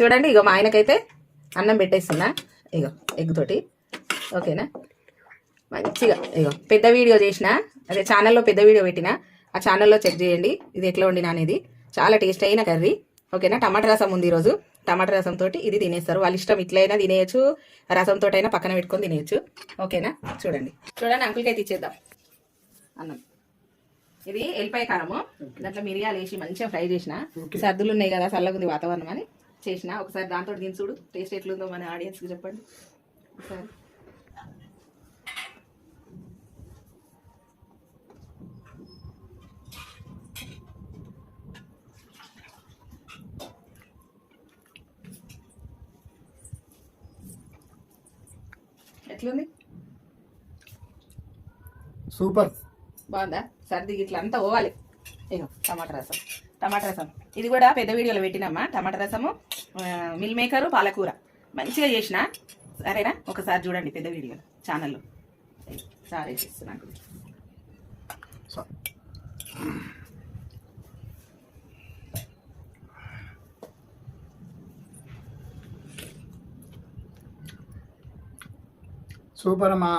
చూడండి ఇగో మా ఆయనకైతే అన్నం పెట్టేస్తున్నా ఇగో ఎగ్ తోటి ఓకేనా మంచిగా ఇగో పెద్ద వీడియో చేసిన అదే ఛానల్లో పెద్ద వీడియో పెట్టిన ఆ ఛానల్లో చెక్ చేయండి ఇది ఎట్లా వండినా అనేది చాలా టేస్ట్ అయిన కర్రీ ఓకేనా టమాటా రసం ఉంది ఈరోజు టమాటా రసంతో ఇది తినేస్తారు వాళ్ళ ఇష్టం ఇట్లయినా తినేయచ్చు రసంతో అయినా పక్కన పెట్టుకొని తినేయచ్చు ఓకేనా చూడండి అంకుల్కి అయితే ఇచ్చేద్దాం అన్నం ఇది ఎల్లిపాయ కారము దాంట్లో మిరియాలు వేసి మంచిగా ఫ్రై చేసిన సర్దులు ఉన్నాయి కదా చల్లగుంది వాతావరణం అని చేసిన ఒకసారి దాంతో దీని చూడు టేస్ట్ ఎట్లుందో మన ఆడియన్స్కి చెప్పండి ఒకసారి ఎట్లుంది సూపర్ బాగుందా సర్ది ఇట్లా అంతా పోవాలి ఇగో టమాటా రసం ఇది కూడా పెద్ద వీడియోలో పెట్టినమ్మా టమాటా రసము మిల్ మేకరు పాలకూర మంచిగా చేసిన సరేనా ఒకసారి చూడండి పెద్ద వీడియోలో ఛానల్లో సారీ చేస్తున్నాను సూపర్ అమ్మా